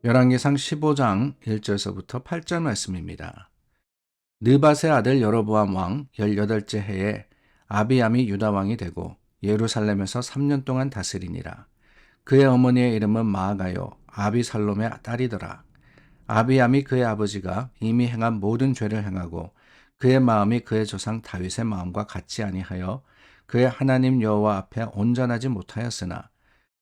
열왕기상 15장 1절서부터 8절 말씀입니다. 느밧의 아들 여로보암 왕 18째 해에 아비암이 유다 왕이 되고 예루살렘에서 3년 동안 다스리니라. 그의 어머니의 이름은 마아가요 아비살롬의 딸이더라. 아비암이 그의 아버지가 이미 행한 모든 죄를 행하고 그의 마음이 그의 조상 다윗의 마음과 같지 아니하여 그의 하나님 여호와 앞에 온전하지 못하였으나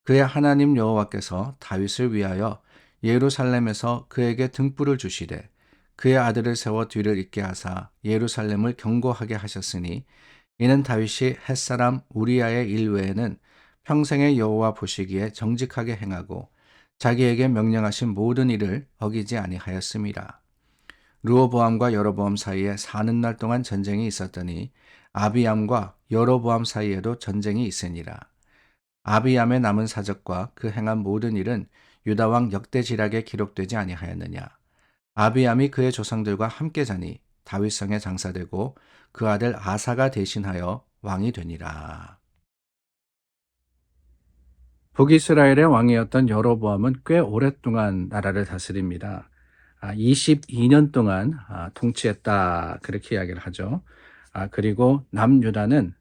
그의 하나님 여호와께서 다윗을 위하여 예루살렘에서 그에게 등불을 주시되 그의 아들을 세워 뒤를 잇게 하사 예루살렘을 견고하게 하셨으니 이는 다윗이 햇사람 우리아의 일 외에는 평생의 여호와 보시기에 정직하게 행하고 자기에게 명령하신 모든 일을 어기지 아니하였음이라. 르호보암과 여로보암 사이에 사는 날 동안 전쟁이 있었더니 아비암과 여로보암 사이에도 전쟁이 있으니라. 아비암의 남은 사적과 그 행한 모든 일은 유다왕 역대지략에 기록되지 아니하였느냐. 아비암이 그의 조상들과 함께 자니 다윗성에 장사되고 그 아들 아사가 대신하여 왕이 되니라. 북이스라엘의 왕이었던 여로보암은 꽤 오랫동안 나라를 다스립니다. 22년 동안 통치했다, 그렇게 이야기를 하죠. 그리고 남유다는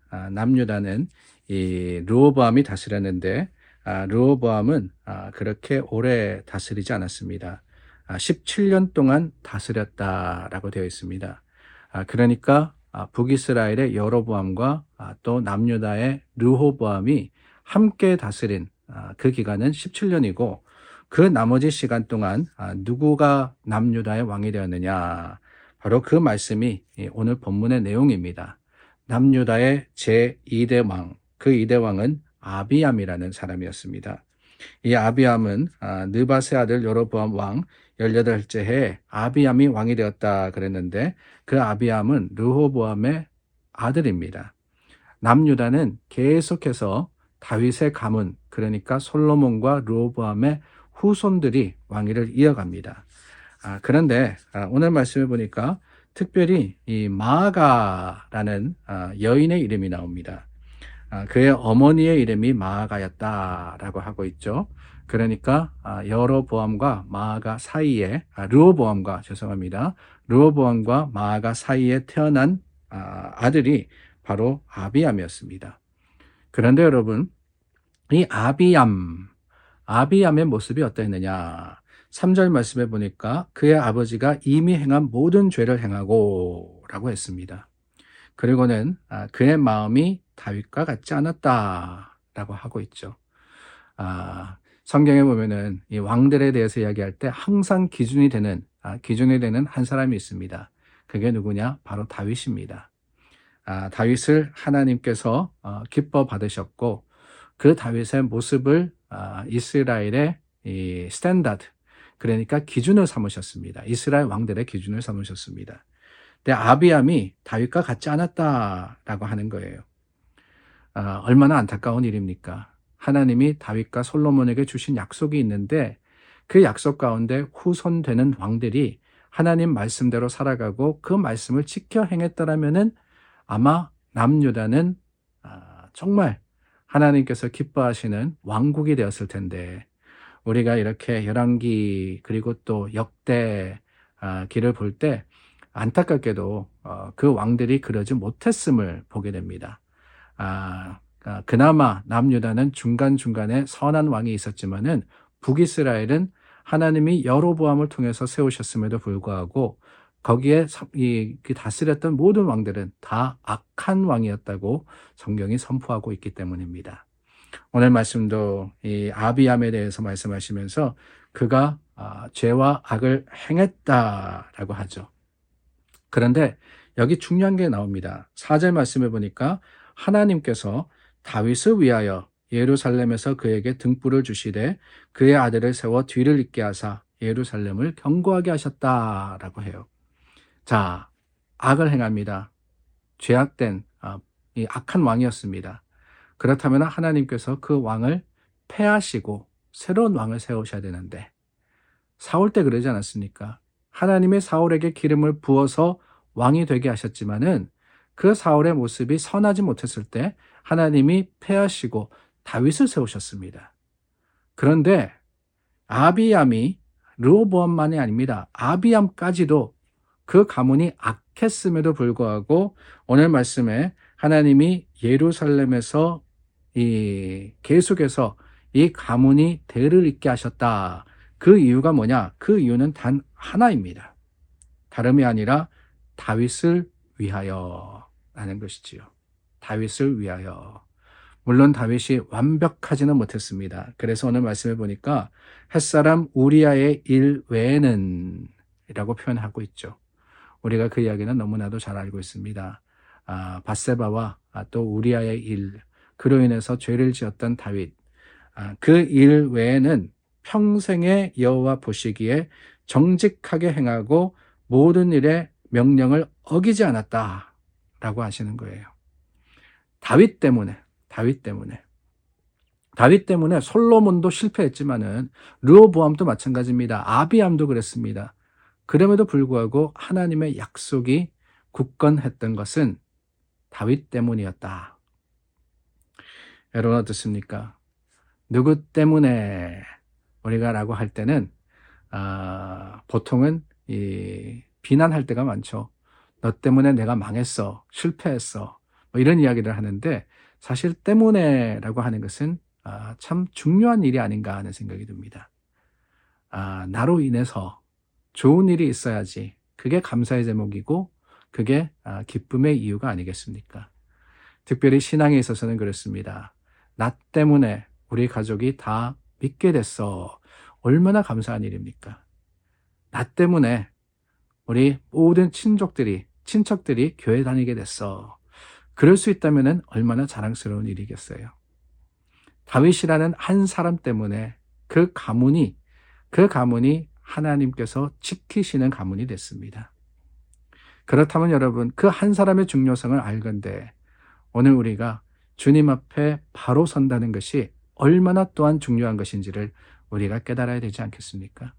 이 르호보암이 다스렸는데 르호보암은 그렇게 오래 다스리지 않았습니다. 17년 동안 다스렸다라고 되어 있습니다. 그러니까 북이스라엘의 여로보암과 또 남유다의 르호보암이 함께 다스린 그 기간은 17년이고 그 나머지 시간 동안 누구가 남유다의 왕이 되었느냐, 바로 그 말씀이 오늘 본문의 내용입니다. 남유다의 제2대 왕, 그 2대 왕은 아비암이라는 사람이었습니다. 이 아비암은 느밧의 아들 여로보암 왕 18째 해에 아비암이 왕이 되었다 그랬는데 그 아비암은 르호보암의 아들입니다. 남유다는 계속해서 다윗의 가문, 그러니까 솔로몬과 르호보암의 후손들이 왕위를 이어갑니다. 그런데 오늘 말씀해 보니까 특별히 이 마아가라는 여인의 이름이 나옵니다. 그의 어머니의 이름이 마아가였다라고 하고 있죠. 그러니까 여로보암과 마아가 사이에 르호보암과 마아가 사이에 태어난 아들이 바로 아비암이었습니다. 그런데 여러분, 이 아비암의 모습이 어떠했느냐? 3절 말씀에 보니까 그의 아버지가 이미 행한 모든 죄를 행하고 라고 했습니다. 그리고는 그의 마음이 다윗과 같지 않았다라고 하고 있죠. 성경에 보면은 이 왕들에 대해서 이야기할 때 항상 기준이 되는 한 사람이 있습니다. 그게 누구냐? 바로 다윗입니다. 다윗을 하나님께서 기뻐 받으셨고 그 다윗의 모습을 이스라엘의 이 스탠다드, 그러니까 기준을 삼으셨습니다. 이스라엘 왕들의 기준을 삼으셨습니다. 근데 아비암이 다윗과 같지 않았다라고 하는 거예요. 얼마나 안타까운 일입니까? 하나님이 다윗과 솔로몬에게 주신 약속이 있는데 그 약속 가운데 후손되는 왕들이 하나님 말씀대로 살아가고 그 말씀을 지켜 행했더라면은 아마 남유다는 정말 하나님께서 기뻐하시는 왕국이 되었을 텐데, 우리가 이렇게 열왕기 그리고 또 역대 기를 볼 때 안타깝게도 그 왕들이 그러지 못했음을 보게 됩니다. 그나마 남유다는 중간중간에 선한 왕이 있었지만은 북이스라엘은 하나님이 여로보암을 통해서 세우셨음에도 불구하고 거기에 다스렸던 모든 왕들은 다 악한 왕이었다고 성경이 선포하고 있기 때문입니다. 오늘 말씀도 이 아비암에 대해서 말씀하시면서 그가 죄와 악을 행했다라고 하죠. 그런데 여기 중요한 게 나옵니다. 4절 말씀해 보니까 하나님께서 다윗을 위하여 예루살렘에서 그에게 등불을 주시되 그의 아들을 세워 뒤를 잇게 하사 예루살렘을 견고하게 하셨다라고 해요. 자, 악을 행합니다. 죄악된 이 악한 왕이었습니다. 그렇다면 하나님께서 그 왕을 패하시고 새로운 왕을 세우셔야 되는데 사울 때 그러지 않았습니까? 하나님의 사울에게 기름을 부어서 왕이 되게 하셨지만은 그 사울의 모습이 선하지 못했을 때 하나님이 패하시고 다윗을 세우셨습니다. 그런데 아비암이 르호보암만이 아닙니다. 아비암까지도 그 가문이 악했음에도 불구하고 오늘 말씀에 하나님이 예루살렘에서 계속해서 이 가문이 대를 잇게 하셨다. 그 이유가 뭐냐? 그 이유는 단 하나입니다. 다름이 아니라 다윗을 위하여 라는 것이지요. 다윗을 위하여. 물론 다윗이 완벽하지는 못했습니다. 그래서 오늘 말씀해 보니까 햇사람 우리아의 일 외에는 이라고 표현하고 있죠. 우리가 그 이야기는 너무나도 잘 알고 있습니다. 밧세바와 또 우리아의 일, 그로 인해서 죄를 지었던 다윗, 그 일 외에는 평생에 여호와 보시기에 정직하게 행하고 모든 일에 명령을 어기지 않았다라고 하시는 거예요. 다윗 때문에 솔로몬도 실패했지만은 르호보암도 마찬가지입니다. 아비암도 그랬습니다. 그럼에도 불구하고 하나님의 약속이 굳건했던 것은 다윗 때문이었다. 여러분 어떻습니까? 누구 때문에 우리가 라고 할 때는 보통은 비난할 때가 많죠. 너 때문에 내가 망했어, 실패했어, 뭐 이런 이야기를 하는데 사실 때문에라고 하는 것은 참 중요한 일이 아닌가 하는 생각이 듭니다. 나로 인해서 좋은 일이 있어야지 그게 감사의 제목이고 그게 기쁨의 이유가 아니겠습니까? 특별히 신앙에 있어서는 그렇습니다. 나 때문에 우리 가족이 다 믿게 됐어. 얼마나 감사한 일입니까? 나 때문에 우리 모든 친척들이 교회 다니게 됐어. 그럴 수 있다면 얼마나 자랑스러운 일이겠어요. 다윗이라는 한 사람 때문에 그 가문이 하나님께서 지키시는 가문이 됐습니다. 그렇다면 여러분, 그 한 사람의 중요성을 알건대 오늘 우리가 주님 앞에 바로 선다는 것이 얼마나 또한 중요한 것인지를 우리가 깨달아야 되지 않겠습니까?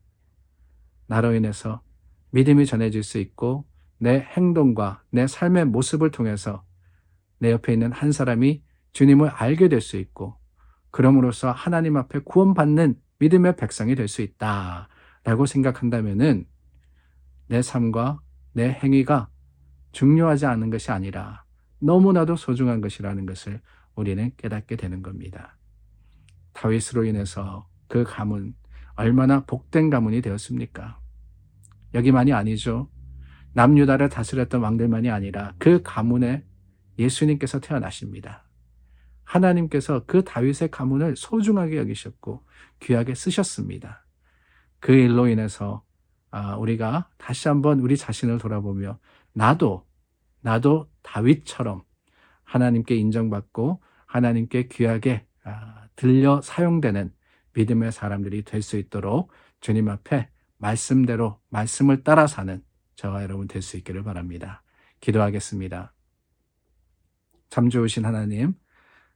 나로 인해서 믿음이 전해질 수 있고 내 행동과 내 삶의 모습을 통해서 내 옆에 있는 한 사람이 주님을 알게 될 수 있고 그럼으로써 하나님 앞에 구원받는 믿음의 백성이 될 수 있다라고 생각한다면은 내 삶과 내 행위가 중요하지 않은 것이 아니라 너무나도 소중한 것이라는 것을 우리는 깨닫게 되는 겁니다. 다윗으로 인해서 그 가문 얼마나 복된 가문이 되었습니까? 여기만이 아니죠. 남유다를 다스렸던 왕들만이 아니라 그 가문에 예수님께서 태어나십니다. 하나님께서 그 다윗의 가문을 소중하게 여기셨고 귀하게 쓰셨습니다. 그 일로 인해서 우리가 다시 한번 우리 자신을 돌아보며 나도 다윗처럼 하나님께 인정받고 하나님께 귀하게 들려 사용되는 믿음의 사람들이 될 수 있도록 주님 앞에 말씀대로 말씀을 따라 사는 저와 여러분 될 수 있기를 바랍니다. 기도하겠습니다. 참 좋으신 하나님,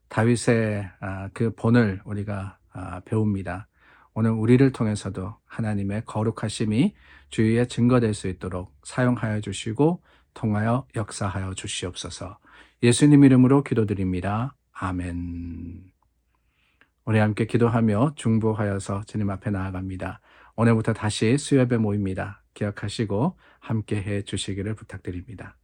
다윗의 그 본을 우리가 배웁니다. 오늘 우리를 통해서도 하나님의 거룩하심이 주위에 증거될 수 있도록 사용하여 주시고 통하여 역사하여 주시옵소서. 예수님 이름으로 기도드립니다. 아멘. 우리 함께 기도하며 중보하여서 주님 앞에 나아갑니다. 오늘부터 다시 수요예배 모입니다. 기억하시고 함께 해 주시기를 부탁드립니다.